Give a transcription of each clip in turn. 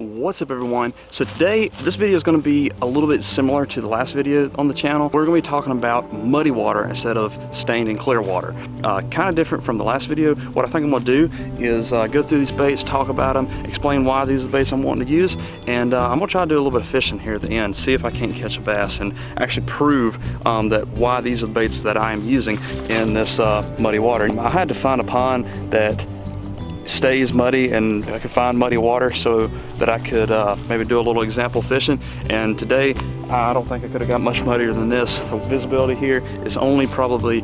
What's up everyone? So today this video is going to be a little bit similar to the last video on the channel. We're going to be talking about muddy water instead of stained and clear water. Kind of different from the last video. What I think I'm going to do is go through these baits, talk about them, explain why these are the baits I'm wanting to use, and I'm going to try to do a little bit of fishing here at the end, see if I can't catch a bass and actually prove that why these are the baits that I am using in this muddy water. I had to find a pond that stays muddy and I could find muddy water so that I could maybe do a little example fishing. And today I don't think I could have got much muddier than this. The visibility here is only probably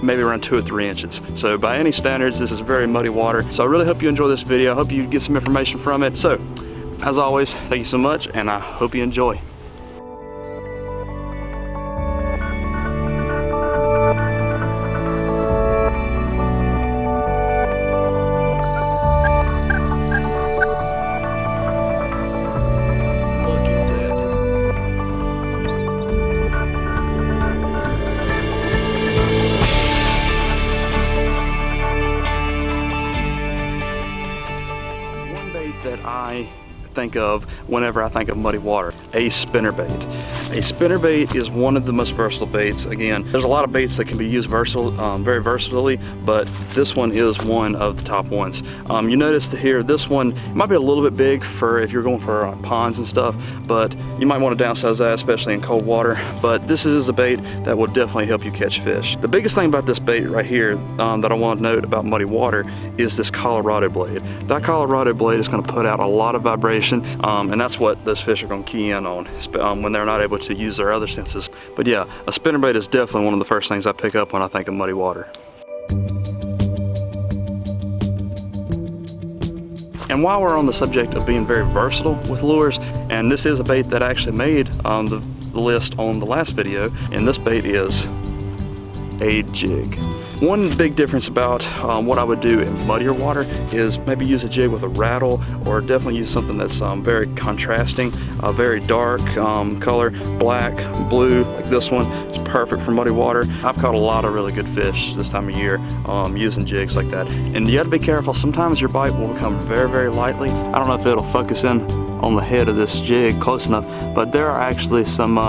maybe around 2 or 3 inches. So by any standards, this is very muddy water. So I really hope you enjoy this video. I hope you get some information from it. So as always, thank you so much and I hope you enjoy. That I think of whenever I think of muddy water, a spinnerbait. A spinnerbait is one of the most versatile baits. Again, there's a lot of baits that can be used very versatilely, but this one is one of the top ones. You notice that here, this one might be a little bit big for if you're going for ponds and stuff, but you might want to downsize that, especially in cold water. But this is a bait that will definitely help you catch fish. The biggest thing about this bait right here that I want to note about muddy water is this Colorado blade. That Colorado blade is going to put out a lot of vibration, and that's what those fish are going to key in on when they're not able to use their other senses. But yeah, a spinnerbait is definitely one of the first things I pick up when I think of muddy water. And while we're on the subject of being very versatile with lures, and this is a bait that I actually made on the list on the last video, and this bait is a jig. One big difference about what I would do in muddier water is maybe use a jig with a rattle, or definitely use something that's very contrasting, very dark color, black, blue, like this one. It's perfect for muddy water. I've caught a lot of really good fish this time of year using jigs like that. And you have to be careful. Sometimes your bite will come very, very lightly. I don't know if it'll focus in on the head of this jig close enough, but there are actually some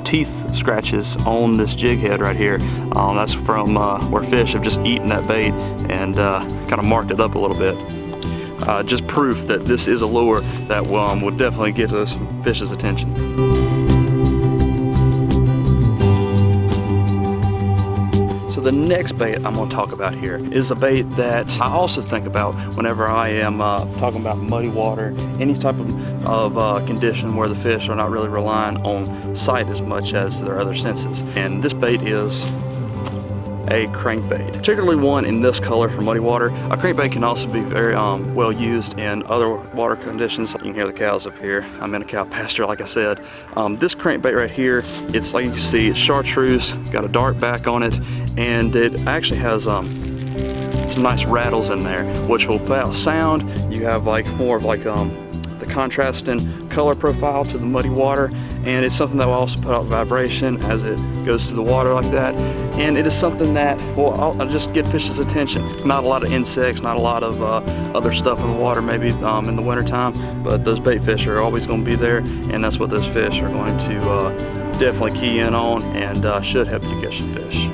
teeth scratches on this jig head right here. That's from where fish have just eaten that bait and kind of marked it up a little bit. Just proof that this is a lure that will definitely get those fish's attention. So the next bait I'm going to talk about here is a bait that I also think about whenever I am talking about muddy water, any type of condition where the fish are not really relying on sight as much as their other senses. And this bait is a crankbait, particularly one in this color for muddy water. A crankbait can also be very well used in other water conditions. You can hear the cows up here. I'm in a cow pasture, like I said. This crankbait right here, it's like you can see, it's chartreuse, got a dark back on it, and it actually has some nice rattles in there, which will put out sound. You have like more of like the contrasting color profile to the muddy water, and it's something that will also put out vibration as it goes through the water like that. And it is something that will just get fish's attention. Not a lot of insects, not a lot of other stuff in the water maybe in the winter time, but those bait fish are always going to be there, and that's what those fish are going to definitely key in on, and should help you catch some fish.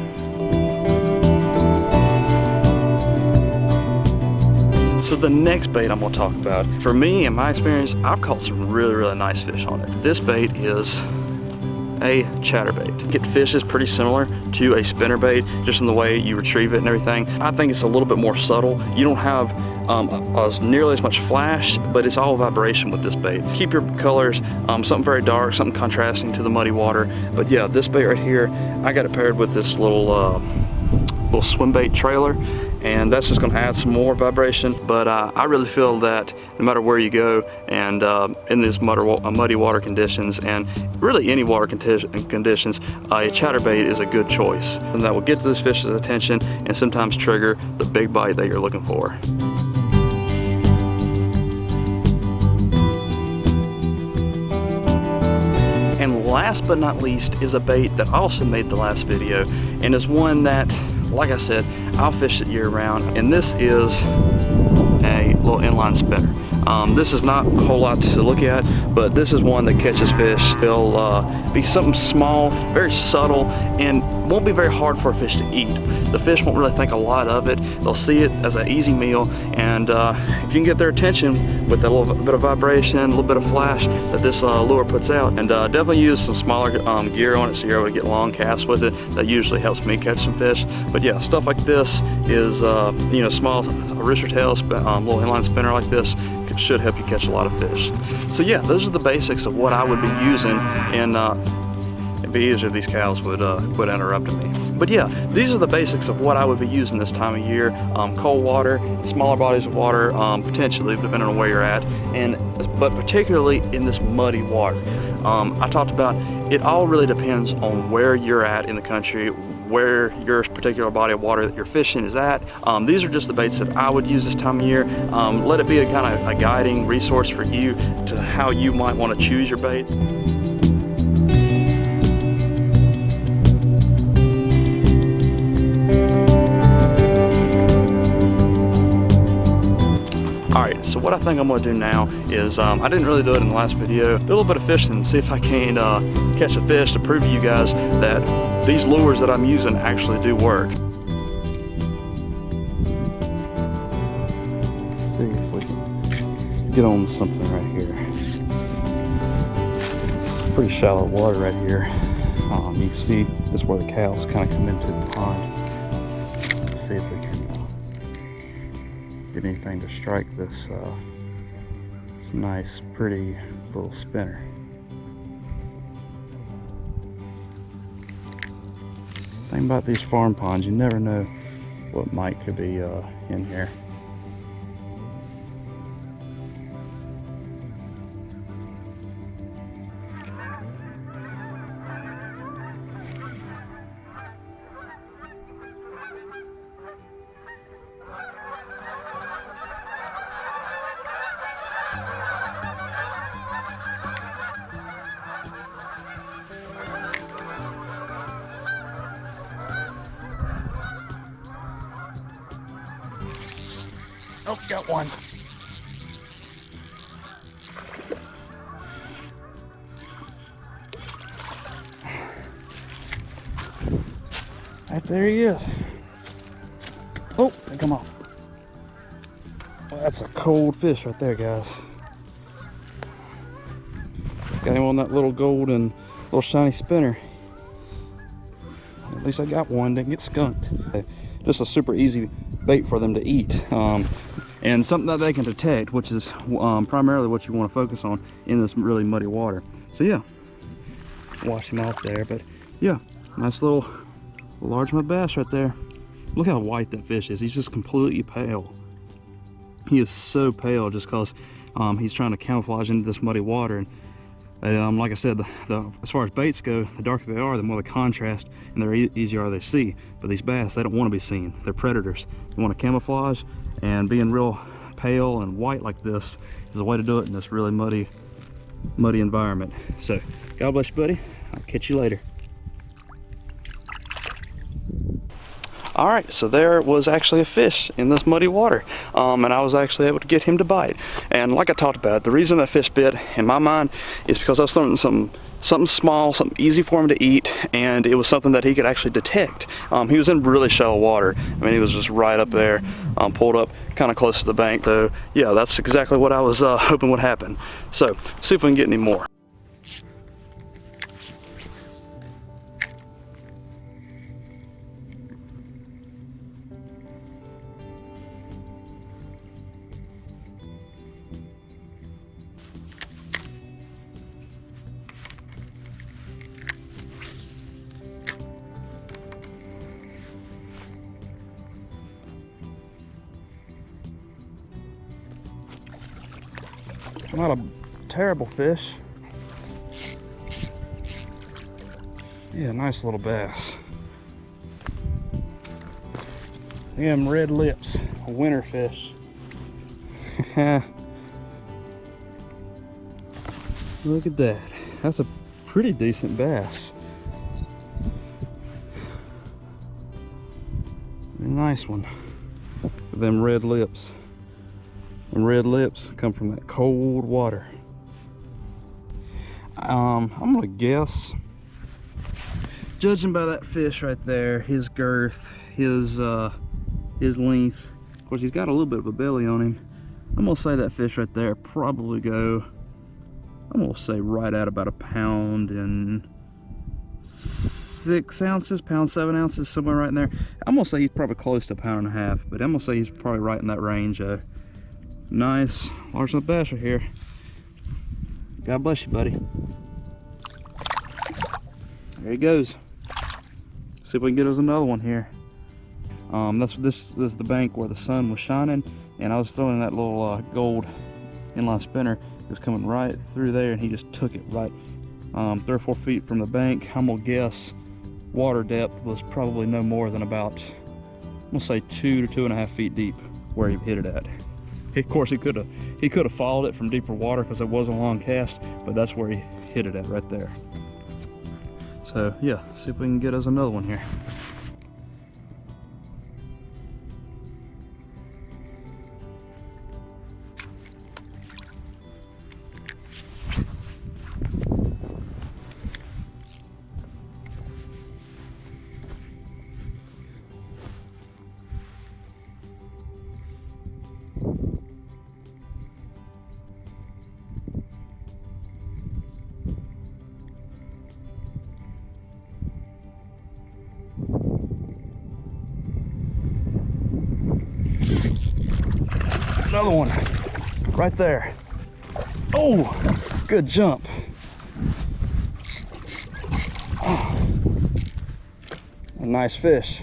So the next bait I'm going to talk about, for me, in my experience, I've caught some really, really nice fish on it. This bait is a chatterbait. It fish is pretty similar to a spinnerbait, just in the way you retrieve it and everything. I think it's a little bit more subtle. You don't have nearly as much flash, but it's all vibration with this bait. Keep your colors something very dark, something contrasting to the muddy water. But yeah, this bait right here, I got it paired with this little swim bait trailer, and that's just going to add some more vibration. But I really feel that no matter where you go, and in these muddy water conditions, and really any water conditions, a chatterbait is a good choice, and that will get to this fish's attention and sometimes trigger the big bite that you're looking for. And last but not least is a bait that I also made the last video, and is one that, like I said, I'll fish it year round, and this is a little inline spinner. This is not a whole lot to look at, but this is one that catches fish. It'll be something small, very subtle, and won't be very hard for a fish to eat. The fish won't really think a lot of it. They'll see it as an easy meal, and if you can get their attention with a little bit of vibration, a little bit of flash that this lure puts out, and definitely use some smaller gear on it so you're able to get long casts with it. That usually helps me catch some fish. But yeah, stuff like this is, you know, small rooster tail, little inline spinner like this should help you catch a lot of fish. So yeah, those are the basics of what I would be using, and it'd be easier if these cows would quit interrupting me. But yeah, these are the basics of what I would be using this time of year. Cold water, smaller bodies of water, potentially, depending on where you're at, but particularly in this muddy water. I talked about it all really depends on where you're at in the country, where your particular body of water that you're fishing is at. These are just the baits that I would use this time of year. Let it be a kind of a guiding resource for you to how you might want to choose your baits. Alright, so what I think I'm going to do now is, I didn't really do it in the last video, do a little bit of fishing and see if I can catch a fish to prove to you guys that these lures that I'm using actually do work. Let's see if we can get on something right here. It's pretty shallow water right here. You can see this is where the cows kind of come into the pond. Let's see if we can get anything to strike this nice, pretty little spinner. Thing about these farm ponds, you never know what could be in here. Oh, got one. Right there he is. Oh, come on. Well, that's a cold fish right there, guys. Got him on that little golden, little shiny spinner. At least I got one, didn't get skunked. Just a super easy bait for them to eat, and something that they can detect, which is primarily what you want to focus on in this really muddy water. So yeah, wash him off there, but yeah, nice little largemouth bass right there. Look how white that fish is. He's just completely pale. He is so pale just because he's trying to camouflage into this muddy water. And like I said, as far as baits go, the darker they are, the more the contrast, and the easier are they to see. But these bass, they don't want to be seen. They're predators. They want to camouflage, and being real pale and white like this is the way to do it in this really muddy environment. So, God bless you, buddy. I'll catch you later. All right, so there was actually a fish in this muddy water, and I was actually able to get him to bite. And like I talked about, the reason that fish bit in my mind is because I was something small, something easy for him to eat, and it was something that he could actually detect. He was in really shallow water. I mean, he was just right up there, pulled up kind of close to the bank. So yeah, that's exactly what I was hoping would happen. So see if we can get any more. Not a terrible fish. Yeah, nice little bass. Them red lips, a winter fish. Look at that. That's a pretty decent bass. A nice one. With them red lips. Them red lips come from that cold water. I'm gonna guess, judging by that fish right there, his girth, his length, of course he's got a little bit of a belly on him. I'm gonna say that fish right there probably go, I'm gonna say right at about 1 pound and 6 ounces, pound 7 ounces, somewhere right in there. I'm gonna say he's probably close to 1.5 pounds, but I'm gonna say he's probably right in that range. Nice largemouth bass right here. God bless you, buddy. There he goes. See if we can get us another one here. This is the bank where the sun was shining, and I was throwing that little gold inline spinner. It was coming right through there, and he just took it right 3 or 4 feet from the bank. I'm gonna guess water depth was probably no more than about, I'm gonna say 2 to 2.5 feet deep where he hit it at. Of course, he could have followed it from deeper water because it was a long cast, but that's where he hit it at, right there. So yeah, see if we can get us another one here. Another one right there. Oh, good jump. Oh, a nice fish.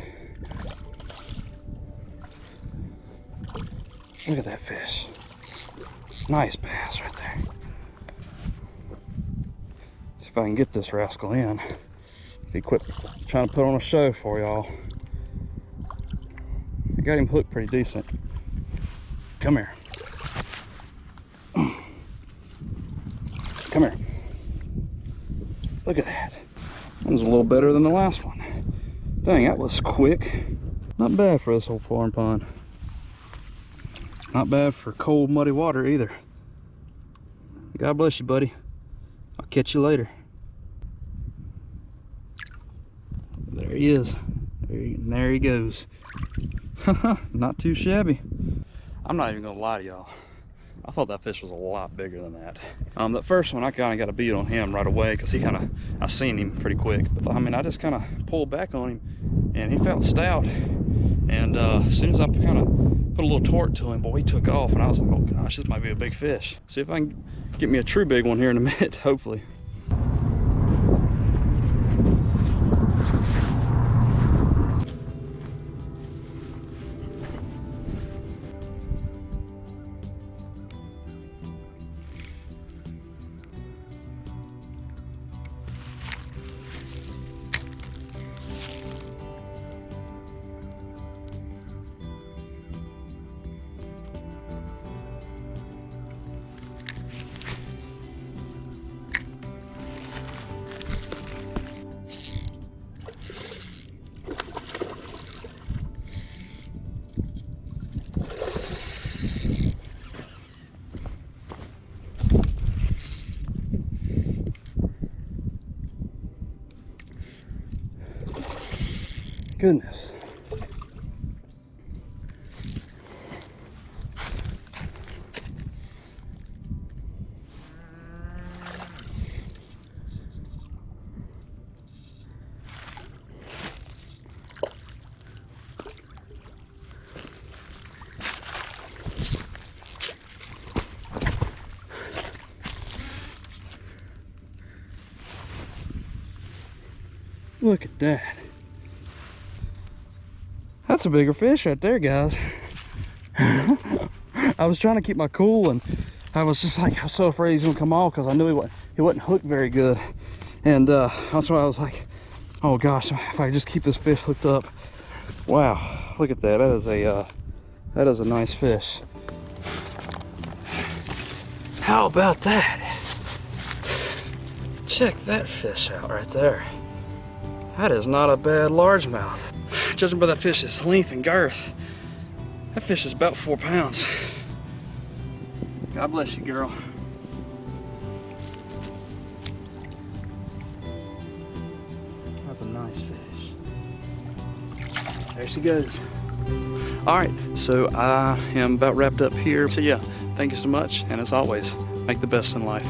Look at that fish. Nice bass right there. See if I can get this rascal in. He quit trying to put on a show for y'all. I got him hooked pretty decent. Come here. Come here. Look at that. That was a little better than the last one. Dang, that was quick. Not bad for this old farm pond. Not bad for cold, muddy water either. God bless you, buddy. I'll catch you later. There he is. There he goes. Not too shabby. I'm not even gonna lie to y'all. I thought that fish was a lot bigger than that. That first one, I kind of got a beat on him right away because I seen him pretty quick. But I mean, I just kind of pulled back on him and he felt stout. And as soon as I kind of put a little torque to him, boy, he took off. And I was like, oh gosh, this might be a big fish. See if I can get me a true big one here in a minute, hopefully. Goodness. Look at that. That's a bigger fish right there, guys. I was trying to keep my cool, and I was just like, I was so afraid he's gonna come off because I knew he wasn't hooked very good. And that's why I was like, oh gosh, if I could just keep this fish hooked up. Wow, look at that. That is a nice fish. How about that? Check that fish out right there. That is not a bad largemouth. Judging by that fish's length and girth, that fish is about 4 pounds. God bless you, girl. That's a nice fish. There she goes. All right, so I am about wrapped up here. So yeah, thank you so much. And as always, make the best in life.